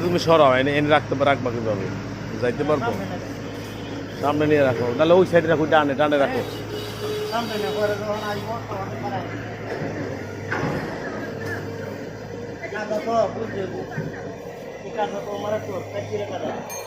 তুমি সরাও এনে এনে রাখবা কিভাবে যাইতে পারবো সামনে নিয়ে রাখো তাহলে ওই সাইডে রাখো ডানে ডানে রাখো বুঝতে